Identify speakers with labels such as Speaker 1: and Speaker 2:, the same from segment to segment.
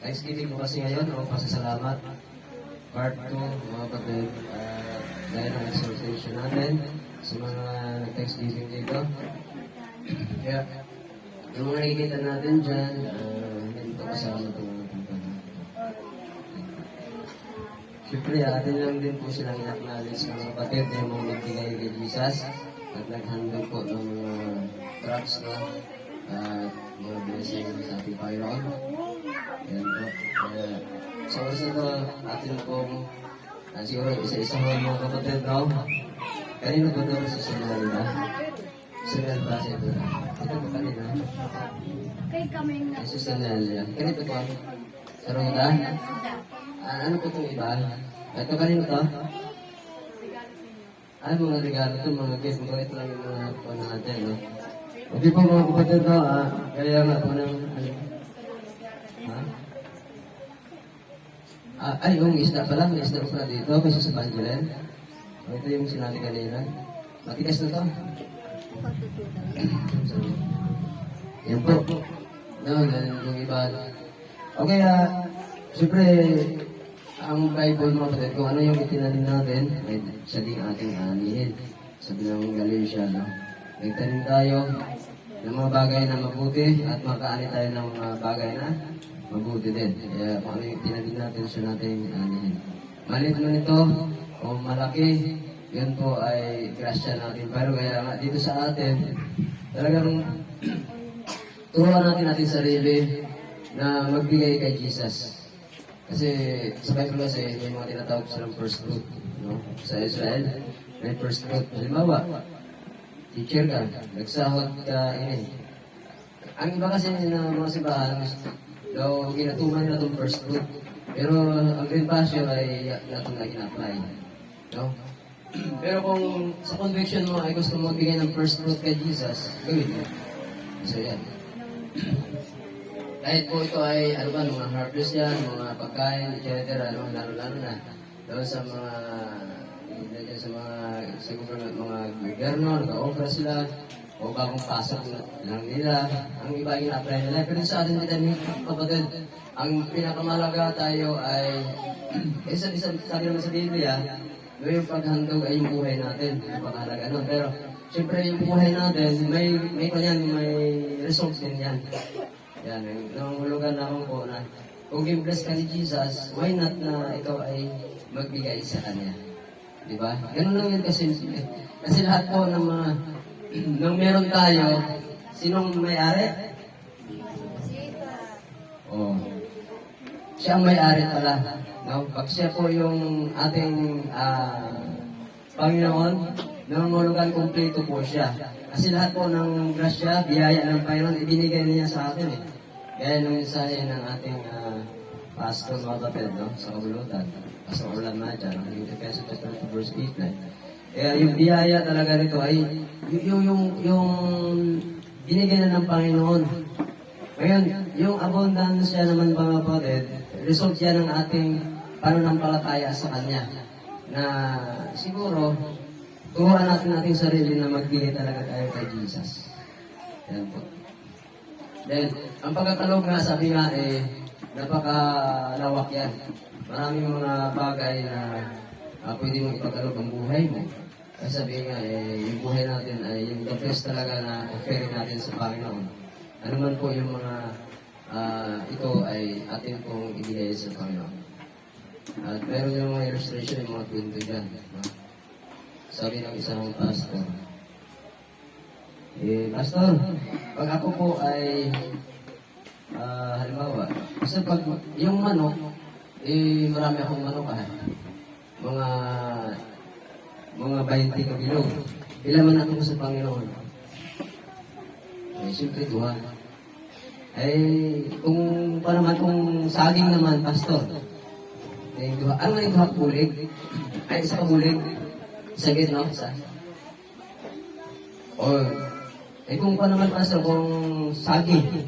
Speaker 1: Thanksgiving mo kasi ngayon, o pasasalamat. Part 2, mga kapatid, dahil ang exhortation natin sa mga Thanksgiving dito. Kaya, yung mga nakikita natin dyan, hindi ito kasama ito mga kapatid. Siyempre, atin lang din po silang in-acknowledge mga kapatid na yung mga nagbigay kay Jesus at naghandog po ng mga trucks na at mga blessing sa ating Panginoon. Yan po. So, ito atin pong siguro isa-isa mo mga kapatid, no? Kanina ba daw sa sinal ba? Sinal ba siya ito? Ito ba kanina? Sa sinal yan. Kanito po? Sa Roda? Ano po itong iba? Ito kanino to? Mga regalo ito, mga gift. Ito lang yung mga po natin, no? Okay po mga kapatid, no? Kaya nga po ng yung isda pala, may isda pala dito, kasi sa Banjalan. Ito yung sinabi kanina. Matigas na to. Yan po. No, ganun yung iba. Okay, siyempre, ang Bible mga kapatid, kung ano yung itinanim natin, ay siya din ating anihin. Sabi ng Galatia, no? Nagtanim tayo ng mga bagay na mabuti at makaani tayo ng mga bagay na mabuti din. Kaya kung ano yung tinanim natin, siya natin anihin. Malit man ito o malaki, yun po ay grasya natin. Pero kaya nga dito sa atin, talagang turuan natin sarili na magbigay kay Jesus. Kasi sa Bible kasi may mga tinatawag silang first fruit. No? Sa Israel, may first fruit. Halimbawa, teacher ka, nagsahod ka, ang iba kasi na mga simbahan, daw ginatuman nila itong first fruit. Pero ang Green Passion ay natin na gina-apply. No? Pero kung sa conviction mo ay gusto mo magbigay ng first fruit kay Jesus, gawin mo. So yan. Kahit po ito ay, mga harvest yan, mga pagkain, etc. Lalo-lalo na. Doon sa mga, siguro mga gobyerno, nag-offer sila, o bagong pasok lang nila, ang iba yung apply nila. Pero sa atin nila, kapatid, ang pinakamalaga tayo ay, sabi naman sa Biblia, yung paghandog ay yung buhay natin, yung pangalaga nun. Pero, siyempre yung buhay natin, may kanyan, may result din yan. Yan, nangulugan naman po na, kung i-bless ka ni Jesus, why not na ikaw ay magbigay sa Kanya? Diba? Ganun lang yun kasi. Kasi lahat po ng mga nung meron tayo, sinong may-ari? Oh. Siya ang may-ari pala. No? Pag siya po yung ating Panginoon, nangungulugan kumpleto po siya. Kasi lahat po ng grasya, biyaya ng Panginoon, ibinigay niya sa atin. Kaya nung mensahe ng ating pastor mga kapatid, no? Sa kabulutan, Pastor Orlan Madja, ng Efeso chapter 2 verse 8. Kaya yung biyaya talaga nito ay yung binigay na ng Panginoon. Ngayon, yung abundance siya naman mga kapatid, result yan ng ating pananampalataya sa Kanya. Na siguro, turuan natin ating sarili na magbigay talaga tayo kay Jesus. Yan po. Then, ang pagkakalog nga, sabi nga napakalawak yan. Maraming mga bagay na pwede mong ipagkalog ang buhay mo. Kasi sabi nga, yung buhay natin ay yung the best talaga na offering natin sa Panginoon. Ano man po yung mga ito ay atin pong ibigay sa Panginoon. At meron yung mga illustration, yung mga kwento dyan. No? Sabi ng isang pastor, Pastor, pag ako po ay halimbawa, kasi pag yung manok, marami akong manok mga 20 kabilog. Ilan man ako sa Panginoon? Siyempre, 2. Kung saging naman, pastor, ano man yung 2 kulig? Ay, isa kulig. Isa no? Isa. Kung naman, pastor, kung saging,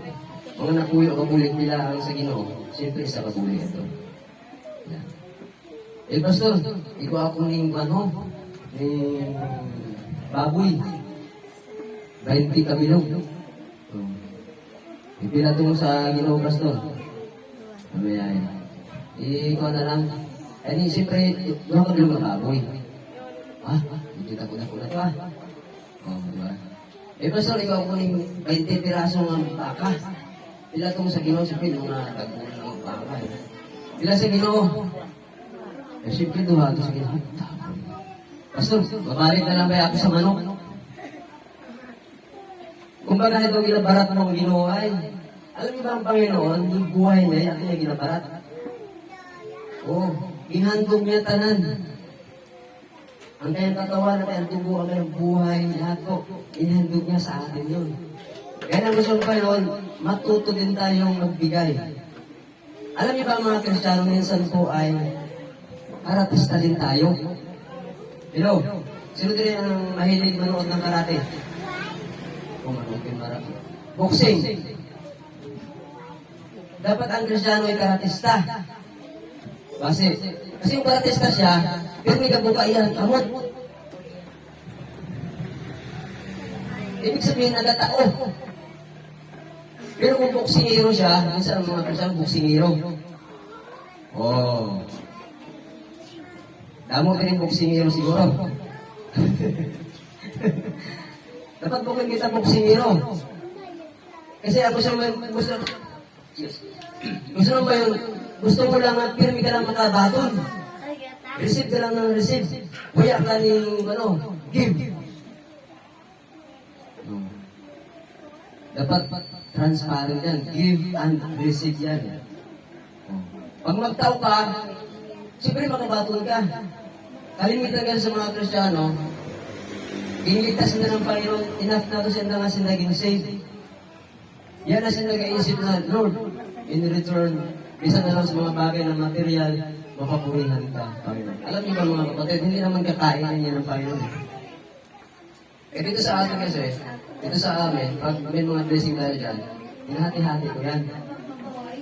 Speaker 1: mga napuyo kabulig nila ang sa Ginoo, siyempre, isa kabulig ito. Pastor, ikaw ako ng baboy. 20 kabilog. Ipila mo sa Ginoo, pastor. Mamaya yan. Ikaw na lang. Eh, di, siyempre, doon ka doon mababoy. Ah, dito ko na po na ito ah. Oo, diba? Eh, pastor, ikaw kuning 20 piraso ng baka. Pila itong sa Ginoo, siyempre, mga tagpunan ng baka. Pila sa Ginoo. Eh, siyempre, duha ito sa Ginoo. Pastor, babalik na lang ba ako sa manok? Kung baga ito ginabarat mo ang Ginoo ay, alam niyo ba ang Panginoon, yung buhay niya, ito niya ginabarat. Oo, ihandog niya tanan. Ang kanyang katawan at ang tubo, ang kanyang buhay, lahat po, ihandog niya sa atin yun. Kaya ang gusto ko yun, matuto din tayong magbigay. Alam niyo ba mga Kristiyano, minsan po ay karatista din tayo. Hello? Sino din ang mahilig manood ng karate? Kung manood yung marami. Boxing. Dapat ang Kristiyano ay karatista. Kasi yung karatista siya, pero may kabukaihan, kamot. Ibig sabihin, nagatao. Pero kung boksingero siya, minsan ang mga Kristiyano, boksingero. Oh. Damo ka rin boksingero siguro. Dapat bukod kita boksingero. Kasi ako siya gusto mo ba yun? Gusto mo lang at pirmi ka lang makabaton. Receive ka lang ng receive. Huya ka ng, give. Dapat transparent yan. Give and receive yan. Pag magtao ka, siyempre makabaton ka. Kalimitan ka sa mga Kristiyano, iniligtas na ng Panginoon, enough na ito siya na nga siya naging saved. Yan na siya nag-iisip na, Lord, in return, isa na lang sa mga bagay na material, mapapurihan ka, Panginoon. Alam niyo ba mga kapatid, hindi naman kakainin niya ng Panginoon. Eh dito sa atin kasi, dito sa amin, pag may mga blessing tayo dyan, hinahati-hati ko yan.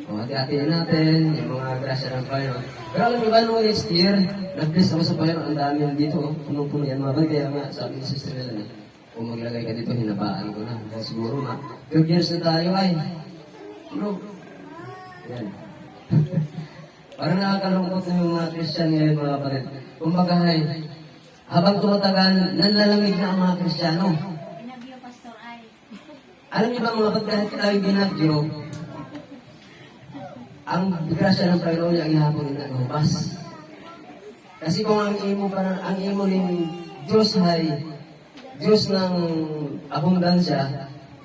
Speaker 1: O, hati-hatiin natin, yung mga grasya ng Panginoon. Pero alam niyo ba, nung next year, nag-bless ako sa Panginoon, ang dami yan dito, punong-puno yan mga bagay. Kaya nga, sabi ni Sister Ellen, kung maglagay ka dito, hinabaan ko na. Kaya siguro nga, 12 years na tayo ay, bro, yan. Parang nakakalungkot na yung mga Christian ngayon, mga kapatid. Kumbaga ay, habang tumatagal, nanlalamig na ang mga Kristiyano.
Speaker 2: Binagyo, Pastor Ay.
Speaker 1: Alam niyo ba mga kapatid, kahit tayo binagyo, ang grasya ng Panginoon niya ang ihapon na nahubas. Kasi kung ang imo ng Diyos ay Diyos ng abundansya,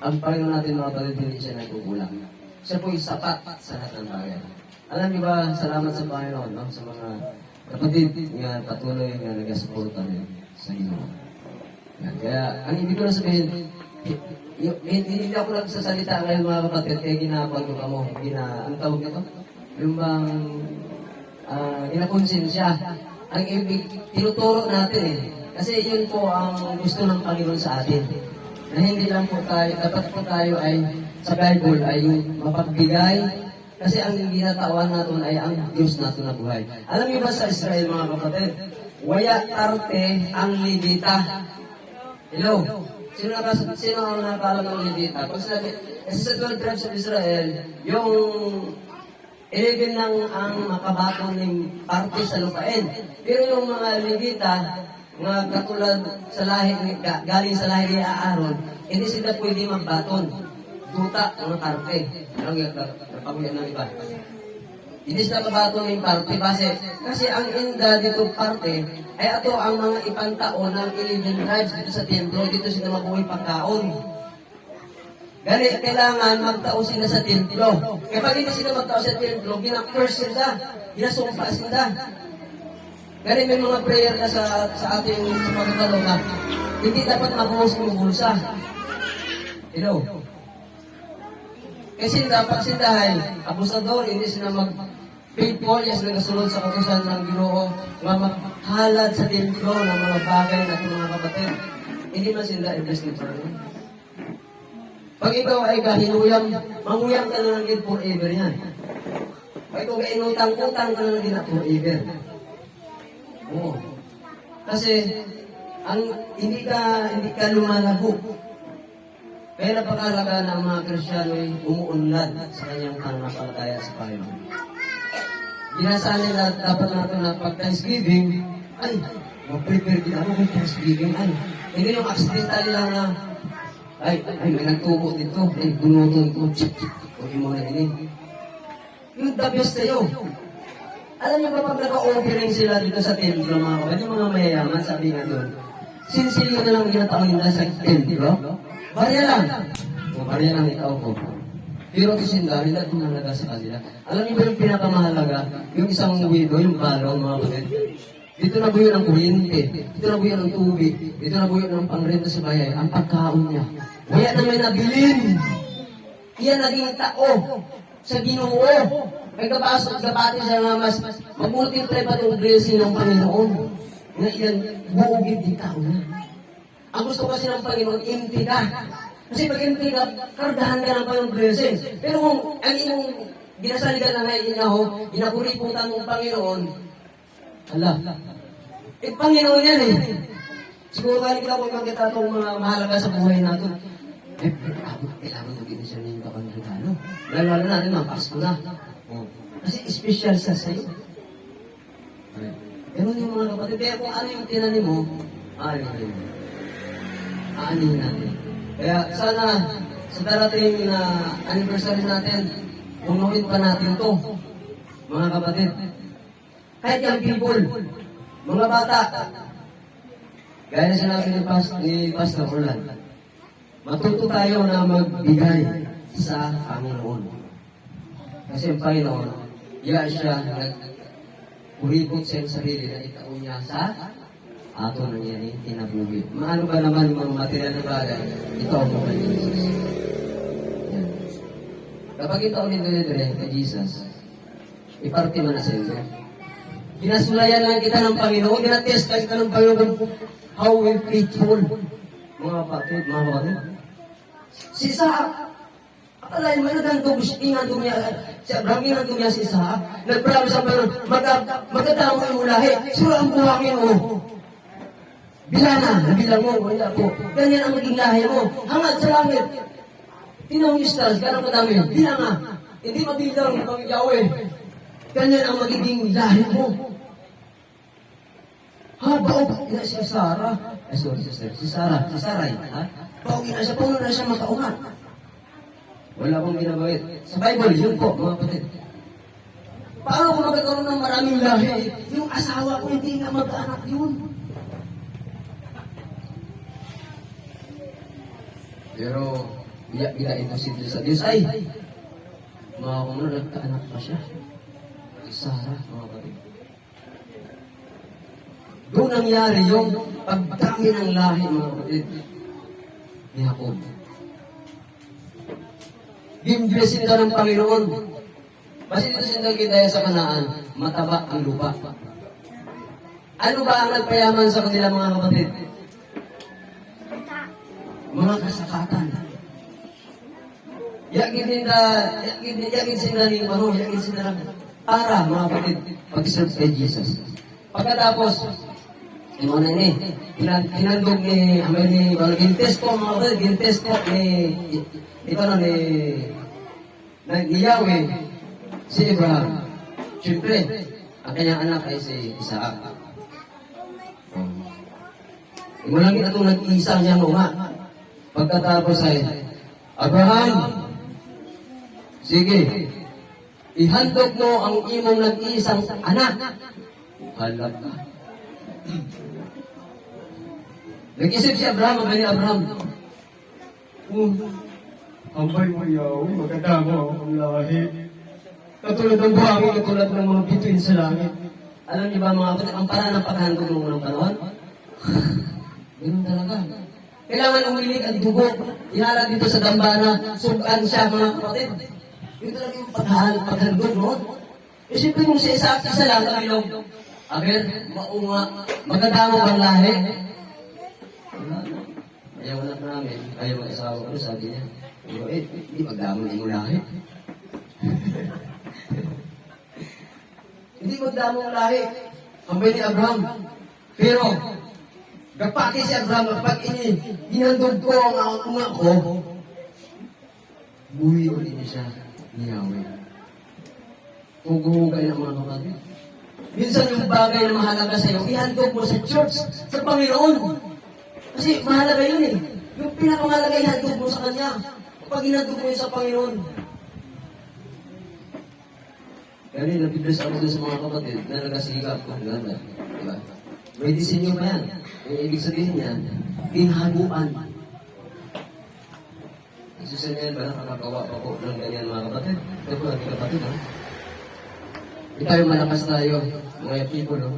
Speaker 1: ang Panginoon natin mga kapatid, hindi siya nagkukulang. Siya po'y sapat sa lahat ng bagay. Alam niyo ba, salamat sa Panginoon, no? Sa mga kapatid nga patuloy nga nagasuporta rin sa Ginoo. Kaya, ang ibig ko na sabihin, hindi ako nagsasalita ngayon mga kapatid, kaya ginapag ko kamo, ang tawag nito? Yung bang, ginakonsensya. Ang ibig, tinuturo natin eh. Kasi yun po ang gusto ng Panginoon sa atin. Na hindi lang po tayo, dapat po tayo ay, sa Bible ay mapagbigay, kasi ang ginatawan natin ay ang Diyos natin na buhay. Alam niyo ba sa Israel mga kapatid, waya arte ang Levita. Hello? Sino ang nakakala ng Levita? Kasi sa 12 tribes of Israel, yung 11 lang ang makabato ng parte sa lupain. Pero yung mga Levita, mga katulad sa lahi, galing sa lahi ni Aaron, hindi sila pwede magbaton. Tuta, mga parte. Ano yung napaguyan ng iba? Hindi sila mabato ng parte kasi ang inda dito parte ay ato ang mga ipantao ng 11 tribes dito sa templo, dito sila mabuhay pagkaon. Gani, kailangan magtao sila sa templo. Kaya pag hindi sila magtao sa templo, ginakurs sila, ginasumpa sila. Gani, may mga prayer na sa ating pagkakalo na hindi dapat mabuhos ng bulsa. Hello? Kasi dapat sila ay abusador, hindi sila faithful, yes, nagasunod sa kautusan ng Ginoo, maghalad sa templo ng mga bagay na mga kapatid. Hindi man sila i-bless ni Panginoon. Pag ikaw ay kahinuyang, manguyang ka na lang din forever yan. Pag ikaw ay inutang-utang ka na lang din na forever. Oo. Kasi, hindi ka lumalago. Kaya napakalaga ng mga Kristiyano ay umuunlad sa kanyang pananampalataya sa Panginoon. ginasali na dapat natin na pag Thanksgiving, ay, mag-prepare din ako ng Thanksgiving, ay. Hindi yung accidentally lang na, ay, may nagtubo dito, ay, gunutong ko, huwag mo na ini. Yung the best sa'yo. Alam niyo ba pag naka-offering sila dito sa templo, mga kapatid, yung mga mayayaman, sabi nga doon, sinsili na lang ginataon nila sa templo, barya lang. O, barya lang itaw ko. Pero kasi dahil at mahalaga sa kanila. Alam niyo ba yung pinakamahalaga? Yung isang widow, yung balong, mga kapatid. Dito na buyo ng kuryente, dito na buyo ng tubig, dito na buyo ng pangrenta sa bayan, ang pagkaon niya. Kaya na may nabilin. Iyan naging tao sa Ginoo. Nagkapasok, gabati siya nga mas mag-multiply pa itong blessing ng Panginoon. Na iyan, buugid din tao na. Ang gusto kasi ng Panginoon, empty ka. Kasi pag empty ka, kardahan ka ng Panginoon blessing. Pero kung ang imong ginasaligan na ngayon inaho, inakuriputan ng Panginoon, ala, Panginoon yan eh. Siguro kaya kung makita itong mga mahalaga sa buhay natin, kailangan magiging siya ng kapangregalo. Lalo natin, mga Pasko na. Kasi special siya sa'yo. Ganun yung mga kapatid. Kaya kung ano yung tinanim mo, aanihin natin. Kaya sana, sa darating na anniversary natin, unuhin pa natin to, mga kapatid. Kahit yung people, mga bata, gaya na sinabi ni Pastor Orlan, matuto tayo na magbigay sa Panginoon. Kasi ang Panginoon, siya nag-uripot sa iyong sarili na itaon niya sa ato na niya tinabuhi. Maano ba naman yung mga material na bagay? Ito ang mga Jesus. Yan. Kapag itaon nito kay Jesus, iparte man na sa iyo. Ginasulayan lang kita ng Panginoon, ginatest ka kita ng Panginoon how we faithful. Mga kapatid, mga kapatid. Si Isaac, akalain mo na ganito, gustihan dumiya, si Abraham ginagawa si Isaac, nagprami sa Panginoon, magkatamo yung lahi, sura ang buhangin mo. Bilang mo, wala po. Ganyan ang maging lahi mo. Hangad sa langit. Tinawang yung stars, gano'n madami. Bilang nga. Hindi mabilang ang Yahweh. Ganyan ang magiging lahi mo. Baog na si Sarah. Si Sarah yun, ha? Baog na siya, puno na siya makaungan. Wala akong ginagawin. Sa Bible, yun po, mga kapatid. Paano kung magkakaroon ng maraming lahi? Yung asawa ko, hindi nga mag-anak yun. Pero, bila ito si Diyos sa Diyos, ay, mga kumuna, nagkaanak pa siya. Sarah, mga kapatid. Doon nangyari yung pagdami ng lahi, mga kapatid, ni Jacob. Bimblessing ka ng Panginoon. Kasi dito sinagkita sa Kanaan, mataba ang lupa. Ano ba ang nagpayaman sa kanila, mga kapatid? Mga kasakatan. Yakin sila ng yakin sila ng para, mga kapatid, pag-serve kay Jesus. Pagkatapos, yung ano ni, hinandog ni, gintes ko, mga kapatid, gintes ko ni Yahweh, si Abraham. Siyempre, ang kanyang anak ay si Isaac. Mula kita itong nag-iisa niya nga. Pagkatapos ay, Abraham, sige, ihandog mo ang imong nag-iisang anak. Halap ka. Nag-isip si Abraham, ang ganyan Abraham. Ambay mo yaw, maganda mo ang lahi. Katulad ng buhangin, katulad ng mga bituin sa langit. Alam niyo ba mga kapatid, ang paraan ng paghandog ng unang panahon? Ganun talaga. Kailangan umilig ang dugo. Ihala dito sa dambana, sugaan siya mga kapatid. Yun talaga yung paghandog, no? Eh, siyempre yung si Isaac, isa lang, ilog. Aber, maunga, maganda mo bang lahi? Ayaw na namin, ayaw ang isawa ko, sabi niya. Pero hindi magdamon yung lahi. Hindi magdamon ang lahi. Ang ni Abraham. Pero, gapaki si Abraham, kapag hinandog ko ang unga ko, buhay ulit niya siya ni Yahweh. Hughugay ng mga kapatid. Minsan yung bagay na mahalaga sa'yo, ihandog mo sa church, sa Panginoon. Kasi mahalaga yun eh. Yung pinakamahalaga, ihandog mo sa Kanya. Kapag ihandog mo yun sa Panginoon. Kaya nabibless ako doon sa mga kapatid na nagasigap ko. Ganda. Diba? May disenyo pa yan. Yung ibig sabihin yan, pinhaguan. Susunod ba nakakagawa pa po ng ganyan mga kapatid? Ito po natin kapatid, ha? Hindi tayo malakas tayo, mga people, no?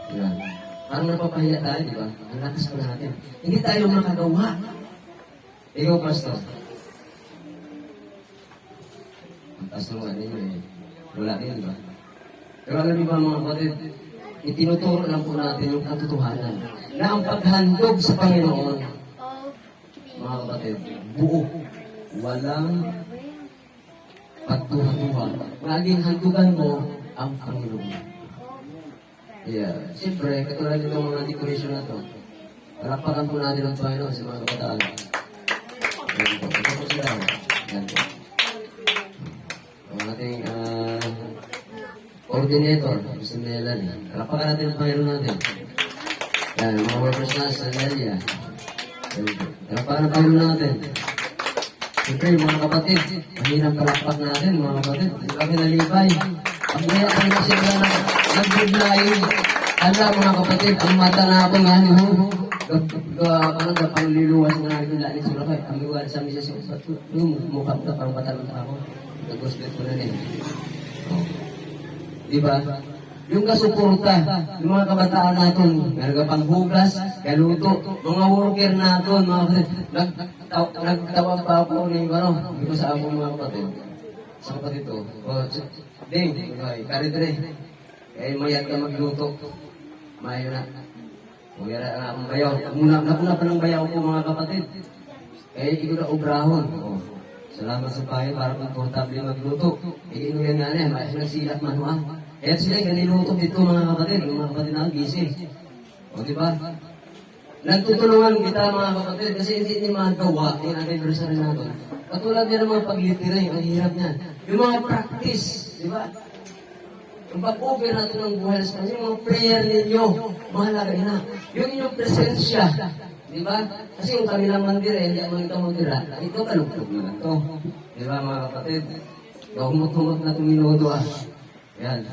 Speaker 1: Diba? Parang napapahiya tayo, di ba? Ang lakas pa natin. Hindi tayo makagawa. Ikaw, pastor. Ang pastor nga ninyo eh. Wala rin, di ba? Pero alam niyo ba mga kapatid, itinuturo lang po natin yung katotohanan na ang paghandog sa Panginoon, mga kapatid, buo. Walang pagtuha-tuha. Laging handugan mo ang Panginoon. Yeah. Siyempre, katulad nitong mga decoration na to, palakpakan po natin ang Panginoon sa mga kabataan. Yan po. Ito po sila. Yan po. Ang ating coordinator, Mr. Melanie. Palakpakan natin ang Panginoon natin. Yan, mga workers na sa Nelia. Palakpakan ang Panginoon natin. Siyempre, mga kapatid, mahirang palakpak natin, mga kapatid. Kami nalibay. Ang kaya kami na sila na nag-biglayin. Alam, mga kapatid, ang mata na ako nga ni Ho. Ano ba, pang liluwas mo na ito lalim sa lakay. Ang iwan sa misa siya, mukha ka, parang patalong ako. Nag-gospel ko na rin. Diba? Yung kasuporta, yung mga kabataan natin, nagpanghugas, kaluto, mga worker natin, mga kapatid, nagtawag pa ako ng dito sa ako mga kapatid. Sa kapatid to, Ding, karidre, mayat ka magluto, mayo na. Magyara na akong bayaw. Napuna pa ng bayaw ko mga kapatid. Ito na obrahon. Salamat sa payo para komportable magluto. Ito yan nga na, may nagsilak manuang. Kaya sila ganiluto dito mga kapatid na gising. O diba? Nagtutulungan kita mga kapatid kasi hindi niya magawa yung anniversary natin. Katulad yan ng mga paglitira, ang hirap niyan. Yung mga practice, diba? Yung pag-over natin ng buhay sa Kanya, yung mga prayer ninyo, mahalaga na. Yung inyong presensya, diba? Kasi yung kanilang mandira, hindi ang mga mandira, ito kalugtog na lang ito. Diba mga kapatid? Humot-humot na itong minuto Yan.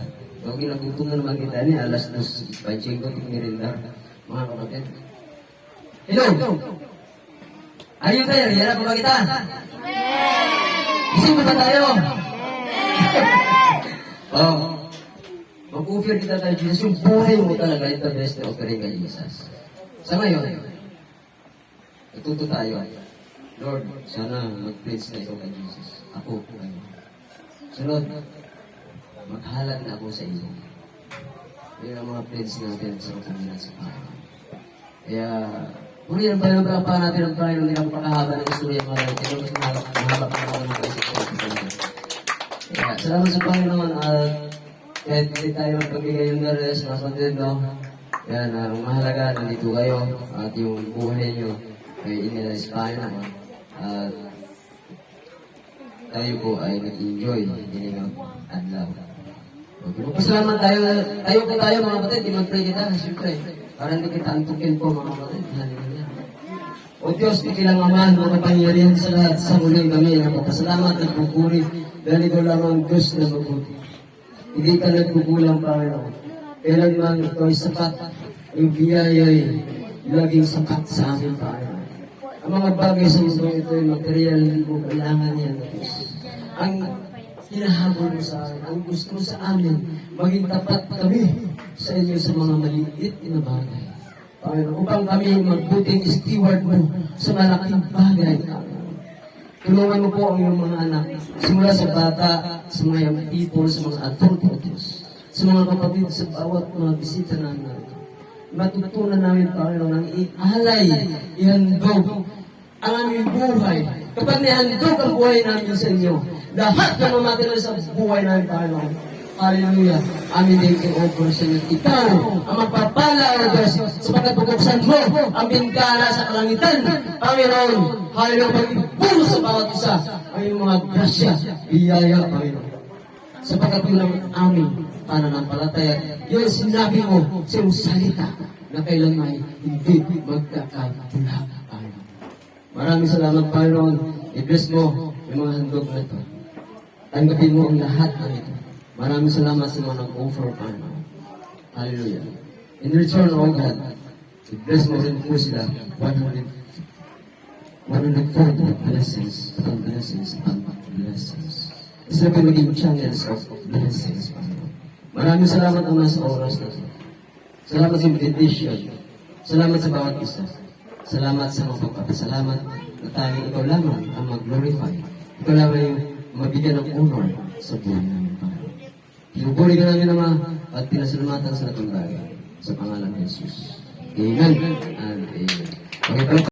Speaker 1: So, ginagutom na naman kita ni alas 2, by Chingo, Tigmirinda. Mga kapatid. Hello! Are you there? Yan po ba kita? Gising ba tayo? Mag-offer kita tayo, Jesus. Yung buhay mo talaga, ito best na offering kay Jesus. Sa ngayon, natuto tayo. Lord, sana mag-praise na ito kay Jesus. Ako po kayo. Sunod, maghalag na ako sa iyo. Yan ang mga friends natin sa kanila sa Panginoon. Kaya, purihan pa yung pa natin ang Panginoon, hindi ako pakahaba ng istorya mga rin. Kaya mas mahaba pa ako ng kaisip ko. Kaya, salamat sa Panginoon at kahit hindi tayo magpagigay yung nares, masundin, no? Yan, ang mahalaga, nandito kayo at yung buhay nyo ay inilalis Panginoon. At tayo po ay nag-enjoy hindi ng adlaw. Okay. Magpasalamat tayo po tayo mga kapatid, di mag-pray kita, siyempre, para hindi kita antukin po mga kapatid. Hallelujah. O Diyos, ikilang Ama, mga kapangyarihan sa lahat, sa muling kami, nagpapasalamat at pupuri, dahil ikaw lamang Diyos na mabuti. Hindi ka nagkukulang, Panginoon. Kailanman ikaw ay sapat, yung biyaya ay laging sapat sa amin, Panginoon. Ang mga bagay sa mundo ito ay material, hindi mo kailangan yan, Diyos. Ang hinahabol mo sa amin, ang gusto sa amin, maging tapat kami sa inyo sa mga maliit na bagay. Panginoon, upang kami magbuting steward mo sa malaking bagay. Tulungan mo po ang iyong mga anak, simula sa bata, sa mga young people, sa mga adulto, Diyos, sa mga kapatid, sa bawat mga bisita namin. Matutunan namin, Panginoon, ang ialay, ihandog ang aming buhay. Kapag nihandog ang buhay namin sa inyo, lahat na mamaterial sa buhay namin, Panginoon. Hallelujah. Amin din i-offer sa inyo. Ikaw ang magpapala, O Diyos, sapagkat buksan mo ang bintana sa kalangitan. Panginoon, hallelujah, pag-iburo sa bawat isa ang iyong mga grasya, biyaya, Panginoon. sapagkat yun ang aming pananampalataya. Yun ang sinabi mo sa iyong salita na kailan may hindi magkakatula. Maraming salamat, Panginoon. I-bless mo yung mga handog na ito. Tanggapin mo ang lahat ng ito. Maraming salamat sa mga nag-offer, Panginoon. Hallelujah. In return, O God, i-bless mo rin po sila 140 blessings upon blessings upon blessings. Sila po maging channels of blessings, Panginoon. Maraming salamat naman sa oras na ito. Salamat sa invitation. Salamat sa bawat isa. Salamat sa mga pagpapasalamat na tanging ikaw lamang ang mag-glorify. Ikaw lamang yung mabigyan ng honor sa buhay namin, Panginoon. Pinupuri ka namin, Ama, at pinasalamatan sa natong bagay. Sa pangalan ni Jesus. Amen and amen. Okay,